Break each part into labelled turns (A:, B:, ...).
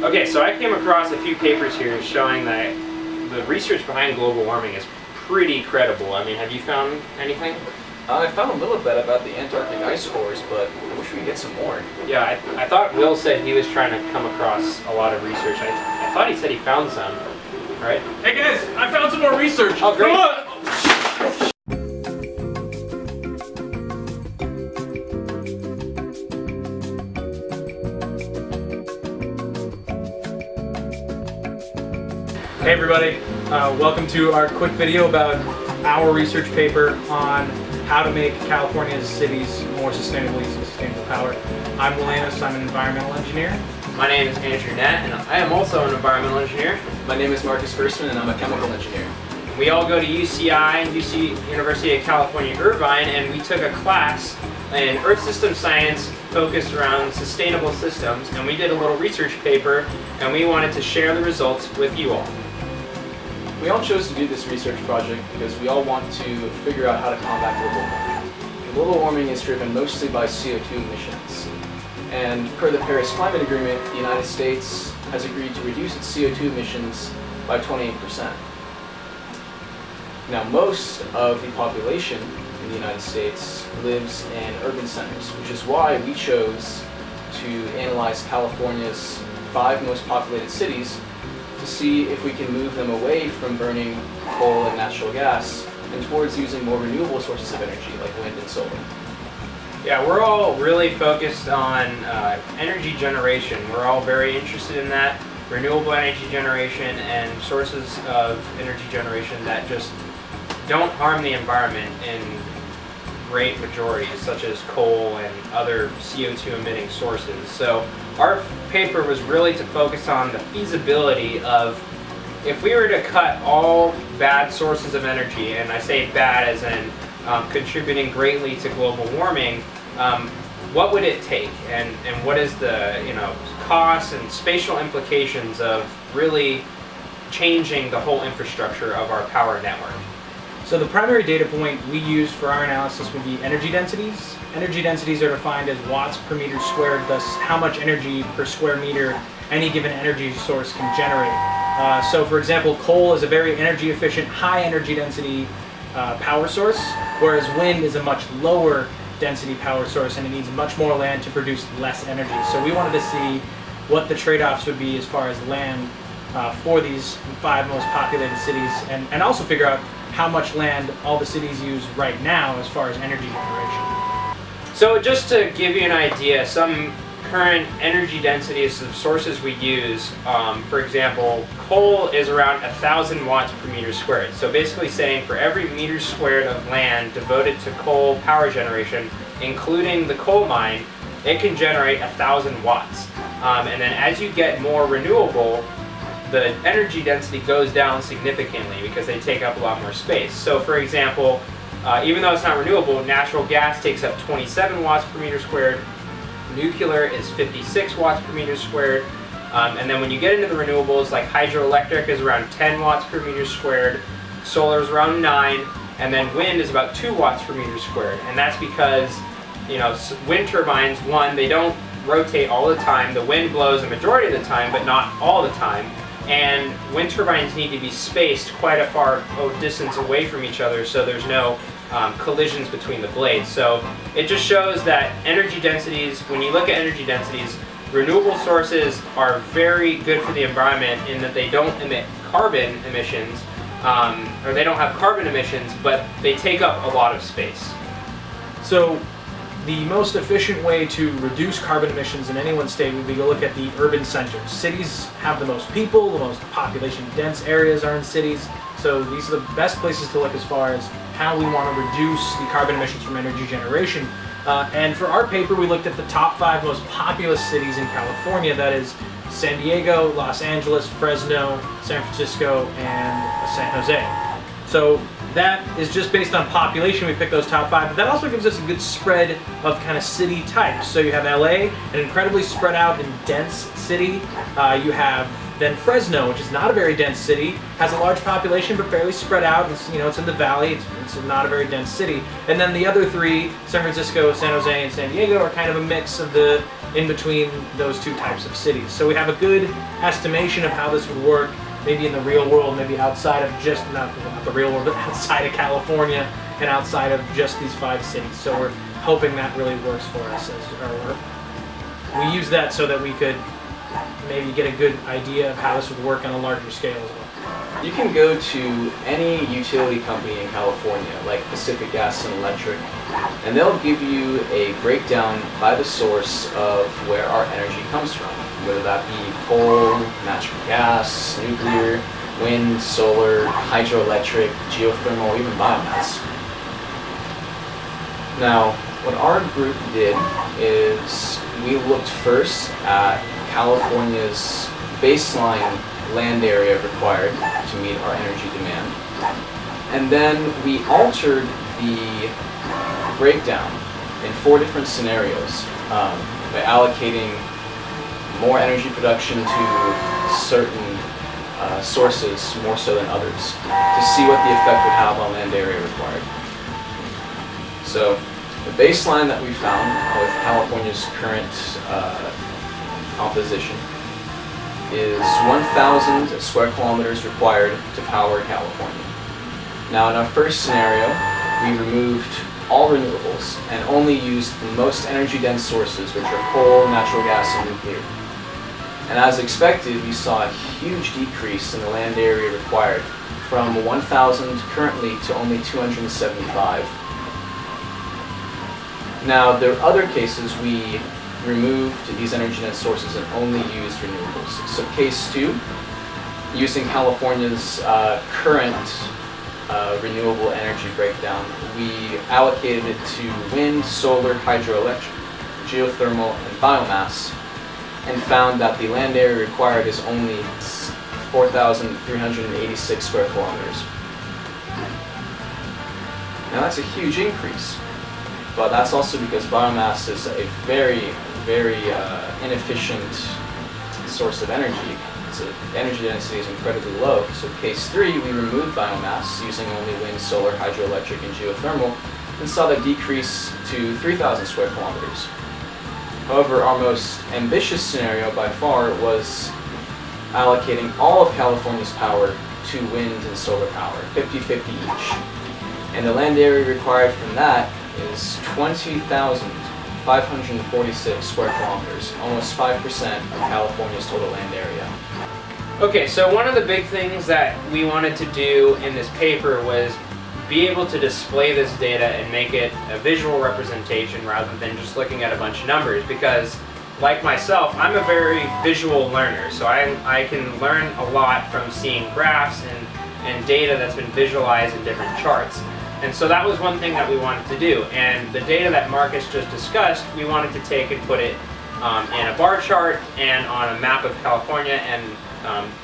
A: Okay, so I came across a few papers here showing that the research behind global warming is pretty credible. I mean, have you found anything?
B: I found a little bit about the Antarctic ice cores, but I wish we could get some more.
A: Yeah, I thought Will said he was trying to come across a lot of research. I thought he said he found some, right?
C: Hey guys, I found some more research!
A: Oh, great.
C: Come on! Hey everybody, welcome to our quick video about our research paper on how to make California's cities more sustainably sustainable power. I'm Will Annis, I'm an environmental engineer.
A: My name is Andrew Nett, and I am also an environmental engineer.
B: My name is Marcus Gerstmann, and I'm a chemical engineer.
A: We all go to UCI, University of California, Irvine, and we took a class in Earth System Science focused around sustainable systems, and we did a little research paper, and we wanted to share the results with you all.
B: We all chose to do this research project because we all want to figure out how to combat global warming. Global warming is driven mostly by CO2 emissions. And per the Paris Climate Agreement, the United States has agreed to reduce its CO2 emissions by 28%. Now, most of the population in the United States lives in urban centers, which is why we chose to analyze California's 5 most populated cities to see if we can move them away from burning coal and natural gas and towards using more renewable sources of energy like wind and solar.
A: Yeah, we're all really focused on energy generation. We're all very interested in that, renewable energy generation and sources of energy generation that just don't harm the environment in great majorities, such as coal and other CO2 emitting sources. So our paper was really to focus on the feasibility of if we were to cut all bad sources of energy, and I say bad as in contributing greatly to global warming, what would it take, and what is the costs and spatial implications of really changing the whole infrastructure of our power network?
C: So the primary data point we used for our analysis would be energy densities. Energy densities are defined as watts per meter squared, thus how much energy per square meter any given energy source can generate. So for example, coal is a very energy efficient, high energy density power source, whereas wind is a much lower density power source and it needs much more land to produce less energy. So we wanted to see what the trade-offs would be as far as land for these 5 most populated cities, and also figure out how much land all the cities use right now as far as energy generation.
A: So just to give you an idea, some current energy densities of sources we use, for example, coal is around 1,000 watts per meter squared. So basically saying for every meter squared of land devoted to coal power generation, including the coal mine, it can generate 1,000 watts. And then as you get more renewable, the energy density goes down significantly because they take up a lot more space. So for example, even though it's not renewable, natural gas takes up 27 watts per meter squared, nuclear is 56 watts per meter squared, and then when you get into the renewables, like hydroelectric is around 10 watts per meter squared, solar is around 9, and then wind is about 2 watts per meter squared. And that's because wind turbines, one, they don't rotate all the time. The wind blows a majority of the time, but not all the time. And wind turbines need to be spaced quite a far distance away from each other so there's no collisions between the blades. So it just shows that energy densities, when you look at energy densities, renewable sources are very good for the environment in that they don't emit carbon emissions, or they don't have carbon emissions, but they take up a lot of space.
C: So the most efficient way to reduce carbon emissions in any one state would be to look at the urban centers. Cities have the most people, the most population dense areas are in cities, so these are the best places to look as far as how we want to reduce the carbon emissions from energy generation. And for our paper, we looked at the top 5 most populous cities in California, that is San Diego, Los Angeles, Fresno, San Francisco, and San Jose. So that is just based on population. We picked those top 5, but that also gives us a good spread of kind of city types. So you have LA, an incredibly spread out and dense city. You have then Fresno, which is not a very dense city, has a large population but fairly spread out. It's, it's in the valley. It's not a very dense city. And then the other 3, San Francisco, San Jose, and San Diego, are kind of a mix of the in between those 2 types of cities. So we have a good estimation of how this would work, maybe in the real world, maybe outside of just, not the real world, but outside of California and outside of just these 5 cities. So we're hoping that really works for us. We use that so that we could maybe get a good idea of how this would work on a larger scale as well.
B: You can go to any utility company in California, like Pacific Gas and Electric, and they'll give you a breakdown by the source of where our energy comes from, whether that be coal, natural gas, nuclear, wind, solar, hydroelectric, geothermal, even biomass. Now, what our group did is we looked first at California's baseline land area required to meet our energy demand. And then we altered the breakdown in 4 different scenarios by allocating more energy production to certain sources more so than others to see what the effect would have on land area required. So the baseline that we found with California's current composition is 1,000 square kilometers required to power California. Now in our first scenario, we removed all renewables and only used the most energy dense sources, which are coal, natural gas, and nuclear. And as expected, we saw a huge decrease in the land area required from 1,000 currently to only 275. Now, there are other cases we removed these energy dense sources and only used renewables. So case 2, using California's current renewable energy breakdown, we allocated it to wind, solar, hydroelectric, geothermal, and biomass, and found that the land area required is only 4,386 square kilometers. Now that's a huge increase, but that's also because biomass is a very, very inefficient source of energy. So energy density is incredibly low. So case 3, we removed biomass using only wind, solar, hydroelectric, and geothermal, and saw that decrease to 3,000 square kilometers. However, our most ambitious scenario by far was allocating all of California's power to wind and solar power, 50-50 each. And the land area required from that is 20,546 square kilometers, almost 5% of California's total land area.
A: Okay, so one of the big things that we wanted to do in this paper was be able to display this data and make it a visual representation rather than just looking at a bunch of numbers, because like myself, I'm a very visual learner, so I can learn a lot from seeing graphs and data that's been visualized in different charts. And so that was one thing that we wanted to do, and the data that Marcus just discussed, we wanted to take and put it in a bar chart and on a map of California and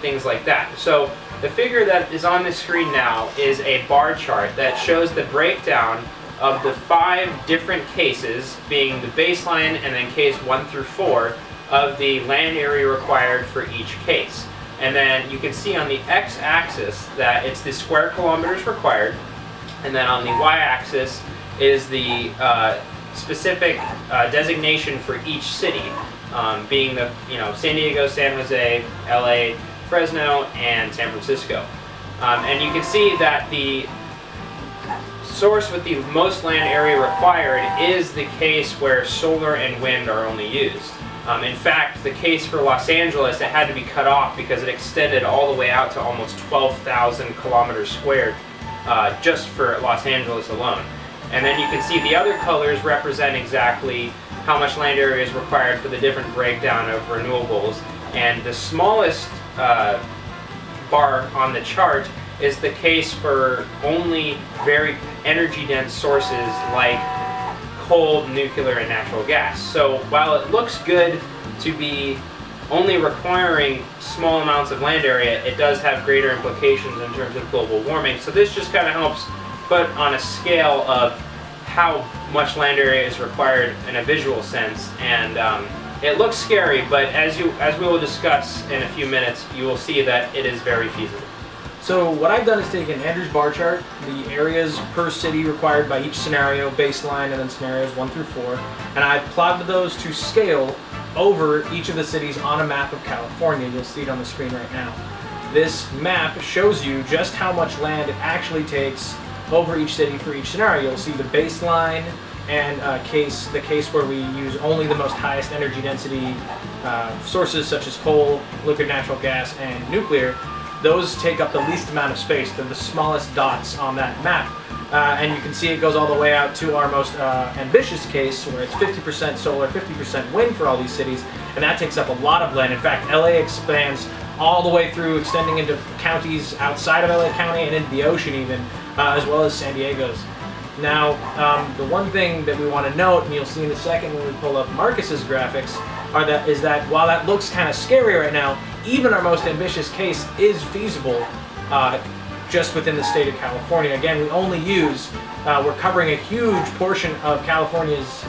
A: things like that. So the figure that is on the screen now is a bar chart that shows the breakdown of the 5 different cases, being the baseline and then case 1 through 4, of the land area required for each case. And then you can see on the x-axis that it's the square kilometers required, and then on the y-axis is the specific designation for each city, being the San Diego, San Jose, LA, Fresno, and San Francisco. And you can see that the source with the most land area required is the case where solar and wind are only used. In fact, the case for Los Angeles, it had to be cut off because it extended all the way out to almost 12,000 kilometers squared just for Los Angeles alone. And then you can see the other colors represent exactly how much land area is required for the different breakdown of renewables. And the smallest bar on the chart is the case for only very energy dense sources like coal, nuclear, and natural gas. So while it looks good to be only requiring small amounts of land area, it does have greater implications in terms of global warming. So this just kind of helps but on a scale of how much land area is required in a visual sense. And it looks scary, but as we will discuss in a few minutes, you will see that it is very feasible.
C: So what I've done is taken Andrew's bar chart, the areas per city required by each scenario, baseline, and then scenarios 1 through 4, and I've plotted those to scale over each of the cities on a map of California. You'll see it on the screen right now. This map shows you just how much land it actually takes over each city for each scenario. You'll see the baseline and the case where we use only the most highest energy density sources such as coal, liquid natural gas, and nuclear. Those take up the least amount of space. They're the smallest dots on that map. And you can see it goes all the way out to our most ambitious case, where it's 50% solar, 50% wind for all these cities, and that takes up a lot of land. In fact, LA expands all the way through, extending into counties outside of LA County and into the ocean even, as well as San Diego's. Now, the one thing that we want to note, and you'll see in a second when we pull up Marcus's graphics, is that while that looks kind of scary right now, even our most ambitious case is feasible just within the state of California. Again, we only use, we're covering a huge portion of California's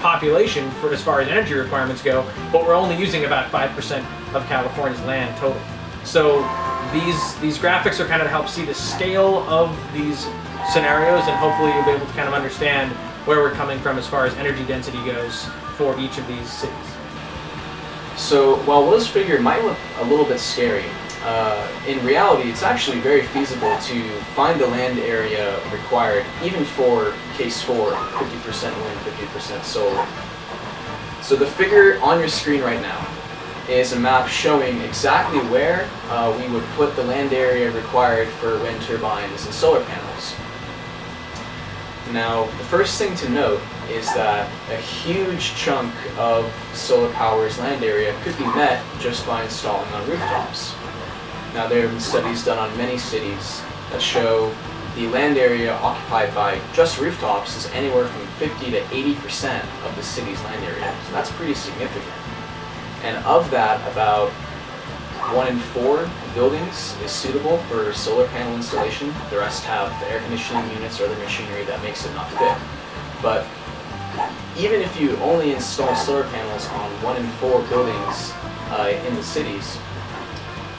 C: population for as far as energy requirements go, but we're only using about 5% of California's land total. So these graphics are kind of to help see the scale of these scenarios, and hopefully you'll be able to kind of understand where we're coming from as far as energy density goes for each of these cities.
B: So while Will's figure might look a little bit scary, in reality it's actually very feasible to find the land area required, even for case 4, 50% wind, 50% solar. So the figure on your screen right now is a map showing exactly where we would put the land area required for wind turbines and solar panels. Now, the first thing to note is that a huge chunk of solar power's land area could be met just by installing on rooftops. Now, there have been studies done on many cities that show the land area occupied by just rooftops is anywhere from 50 to 80% of the city's land area. So that's pretty significant. And of that, about 1 in 4 buildings is suitable for solar panel installation. The rest have air conditioning units or other machinery that makes it not fit. But even if you only install solar panels on 1 in 4 buildings in the cities,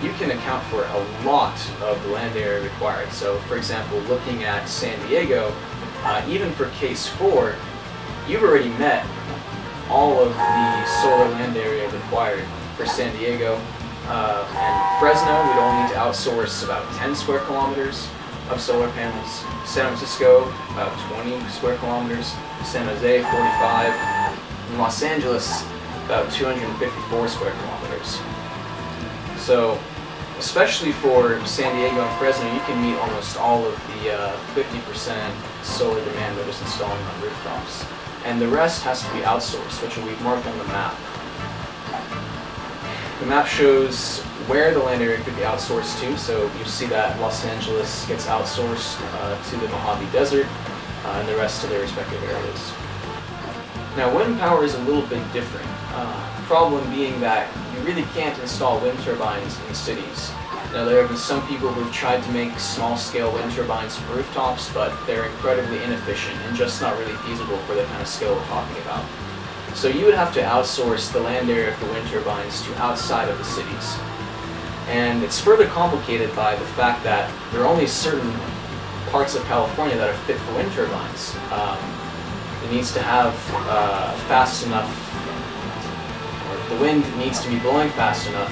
B: you can account for a lot of the land area required. So for example, looking at San Diego, even for case 4, you've already met all of the solar land area required for San Diego. And Fresno, we'd only need to outsource about 10 square kilometers of solar panels. San Francisco, about 20 square kilometers. San Jose, 45. And Los Angeles, about 254 square kilometers. So, especially for San Diego and Fresno, you can meet almost all of the 50% solar demand that is installing on rooftops. And the rest has to be outsourced, which we've marked on the map. The map shows where the land area could be outsourced to, so you see that Los Angeles gets outsourced to the Mojave Desert and the rest to their respective areas. Now, wind power is a little bit different. The problem being that you really can't install wind turbines in cities. Now, there have been some people who've tried to make small-scale wind turbines for rooftops, but they're incredibly inefficient and just not really feasible for the kind of scale we're talking about. So you would have to outsource the land area for wind turbines to outside of the cities. And it's further complicated by the fact that there are only certain parts of California that are fit for wind turbines. It needs to have fast enough, or the wind needs to be blowing fast enough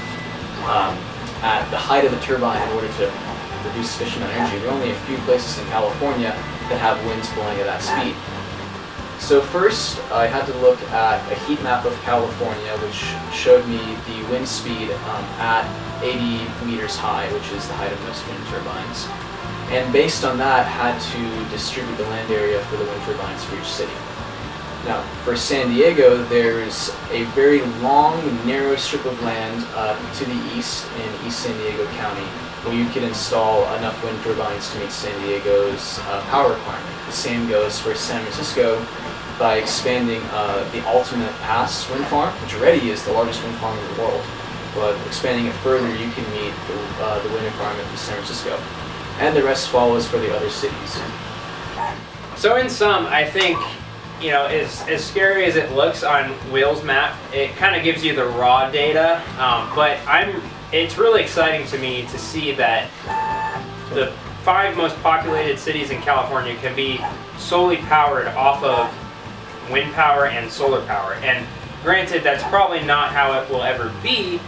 B: at the height of the turbine in order to produce sufficient energy. There are only a few places in California that have winds blowing at that speed. So first, I had to look at a heat map of California, which showed me the wind speed at 80 meters high, which is the height of most wind turbines. And based on that, had to distribute the land area for the wind turbines for each city. Now, for San Diego, there's a very long, narrow strip of land to the east in East San Diego County, where you could install enough wind turbines to meet San Diego's power requirement. The same goes for San Francisco by expanding the Ultimate Pass wind farm, which already is the largest wind farm in the world. But expanding it further, you can meet the wind requirement for San Francisco. And the rest follows for the other cities.
A: So in sum, I think, as scary as it looks on Will's map, it kind of gives you the raw data, but it's really exciting to me to see that the 5 most populated cities in California can be solely powered off of wind power and solar power. And granted, that's probably not how it will ever be,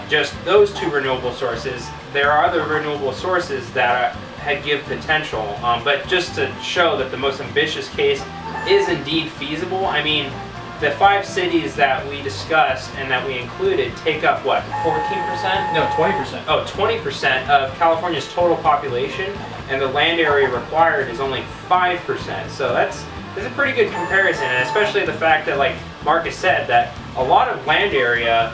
A: just those 2 renewable sources. There are other renewable sources that give potential, but just to show that the most ambitious case is indeed feasible. I mean, the 5 cities that we discussed and that we included take up what, 14%?
C: No, 20%.
A: Oh, 20% of California's total population, and the land area required is only 5%. So that's a pretty good comparison, and especially the fact that, like Marcus said, that a lot of land area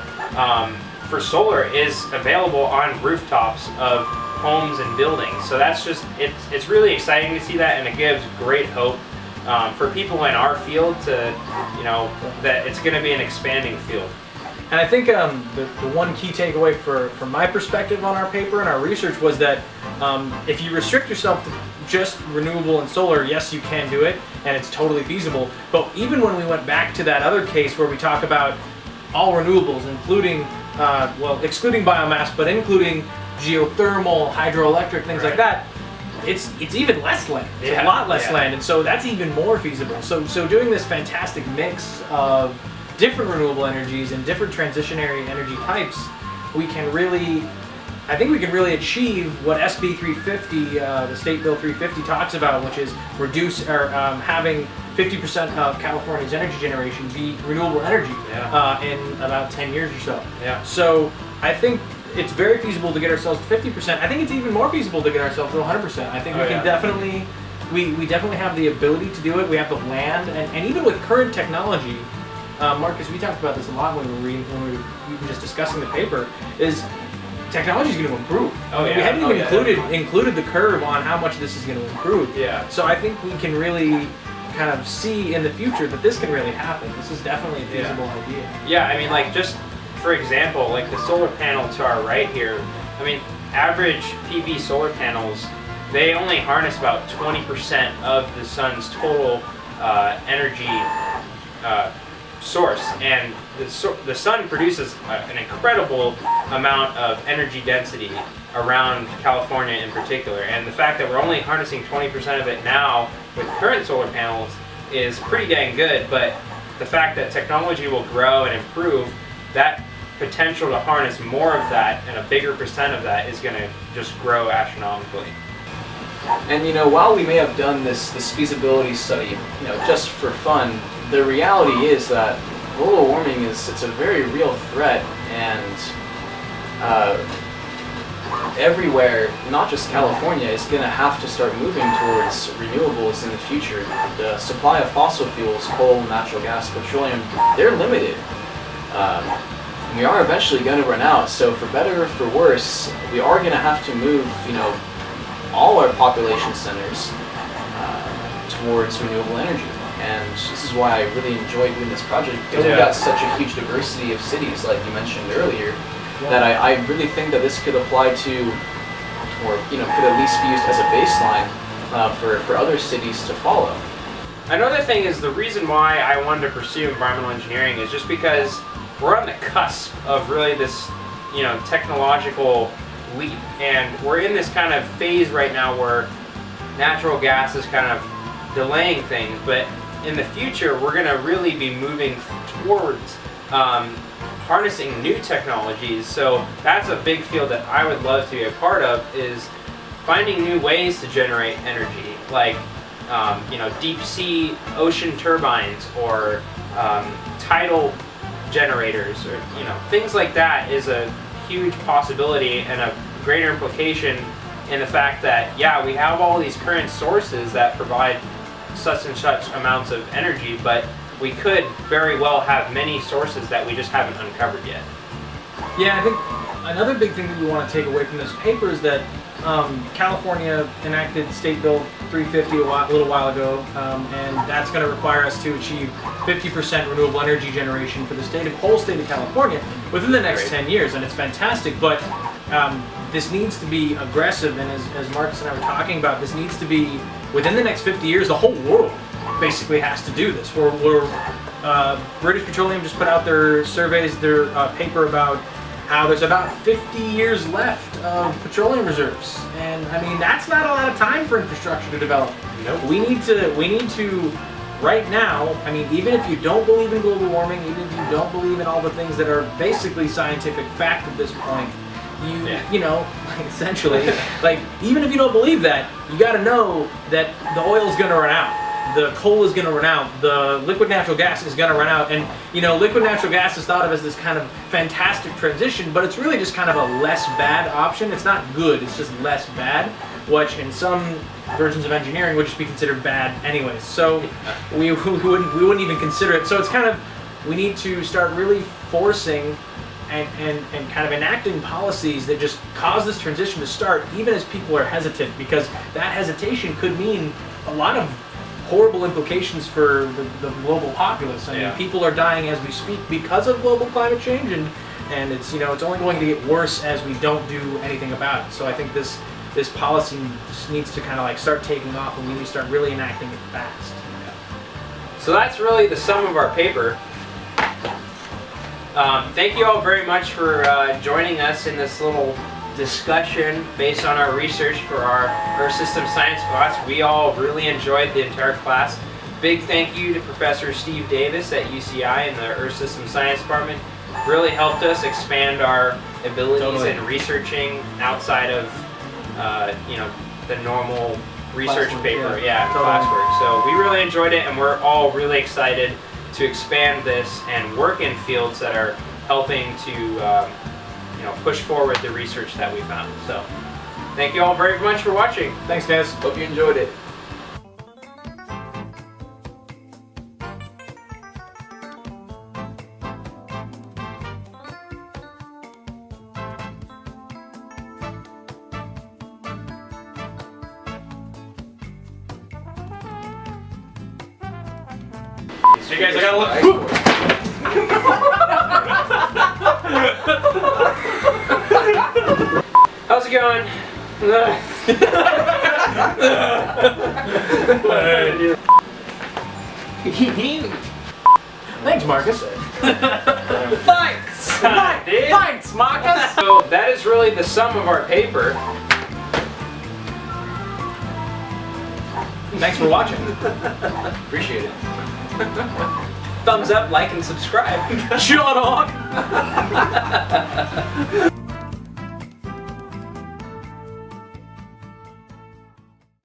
A: for solar is available on rooftops of homes and buildings. So that's just, it's really exciting to see that, and it gives great hope for people in our field to, that it's going to be an expanding field.
C: And I think the one key takeaway from my perspective on our paper and our research was that if you restrict yourself to just renewable and solar, yes, you can do it, and it's totally feasible. But even when we went back to that other case where we talk about all renewables, including, excluding biomass, but including geothermal, hydroelectric, things like that, it's even less land. It's a lot less land, and so that's even more feasible. So doing this fantastic mix of different renewable energies and different transitionary energy types, I think we can really achieve what SB 350, the State Bill 350 talks about, which is having 50% of California's energy generation be renewable energy in about 10 years or so.
A: Yeah.
C: So I think it's very feasible to get ourselves to 50%. I think it's even more feasible to get ourselves to 100%. I think we can definitely, we definitely have the ability to do it. We have the land, and even with current technology, Marcus, we talked about this a lot when we were even just discussing the paper, is technology is going to improve. We haven't even included the curve on how much this is going to improve.
A: Yeah.
C: So I think we can really kind of see in the future that this can really happen. This is definitely a feasible idea.
A: Yeah, I mean, like, just for example, like the solar panel to our right here, I mean, average PV solar panels, they only harness about 20% of the sun's total energy source, and the sun produces an incredible amount of energy density around California in particular, and the fact that we're only harnessing 20% of it now with current solar panels is pretty dang good. But the fact that technology will grow and improve, that potential to harness more of that and a bigger percent of that is going to just grow astronomically.
B: And while we may have done this feasibility study, just for fun, the reality is that global warming it's a very real threat, and everywhere, not just California, is going to have to start moving towards renewables in the future. The supply of fossil fuels, coal, natural gas, petroleum, they're limited. We are eventually going to run out, so for better or for worse, we are going to have to move, all our population centers towards renewable energy. And this is why I really enjoyed doing this project, because we got such a huge diversity of cities, like you mentioned earlier, that I really think that this could apply to, or could at least be used as a baseline for other cities to follow.
A: Another thing is, the reason why I wanted to pursue environmental engineering is just because we're on the cusp of really this, technological leap, and we're in this kind of phase right now where natural gas is kind of delaying things, but in the future we're going to really be moving towards harnessing new technologies. So that's a big field that I would love to be a part of, is finding new ways to generate energy, like deep sea ocean turbines, or tidal generators, or things like that is a huge possibility, and a greater implication in the fact that we have all these current sources that provide such and such amounts of energy, but we could very well have many sources that we just haven't uncovered yet.
C: Yeah, I think another big thing that we want to take away from this paper is that California enacted State Bill 350 a little while ago, and that's going to require us to achieve 50% renewable energy generation for the whole state of California within the next 10 years, and it's fantastic, but this needs to be aggressive, and as Marcus and I were talking about, this needs to be within the next 50 years, the whole world basically has to do this. British Petroleum just put out their surveys, their paper about how there's about 50 years left of petroleum reserves, and I mean that's not a lot of time for infrastructure to develop.
A: Nope.
C: We need to right now. I mean, even if you don't believe in global warming, even if you don't believe in all the things that are basically scientific fact at this point, you know, essentially, like even if you don't believe that, you got to know that the oil is going to run out. The coal is going to run out, the liquid natural gas is going to run out, and you know, liquid natural gas is thought of as this kind of fantastic transition, but it's really just kind of a less bad option. It's not good, it's just less bad, which in some versions of engineering would just be considered bad anyways. So we wouldn't even consider it. So it's kind of, we need to start really forcing and kind of enacting policies that just cause this transition to start, even as people are hesitant, because that hesitation could mean a lot of horrible implications for the global populace. I mean, people are dying as we speak because of global climate change, and it's, you know, it's only going to get worse as we don't do anything about it. So I think this policy just needs to kind of like start taking off, and we need to start really enacting it fast.
A: So that's really the sum of our paper. Thank you all very much for joining us in this little discussion based on our research for our Earth System Science class. We all really enjoyed the entire class. Big thank you to Professor Steve Davis at UCI in the Earth System Science Department. Really helped us expand our abilities in researching outside of you know, the normal research paper, classwork. So we really enjoyed it, and we're all really excited to expand this and work in fields that are helping to you know, push forward the research that we found. So thank you all very much for watching.
C: Thanks, guys.
B: Hope you enjoyed it.
C: Hey guys, I gotta look.
A: How's it going?
C: Thanks, Marcus.
A: Thanks! Thanks, Marcus! So that is really the sum of our paper.
C: Thanks for watching.
B: Appreciate it.
A: Thumbs up, like, and subscribe.
C: Shut up!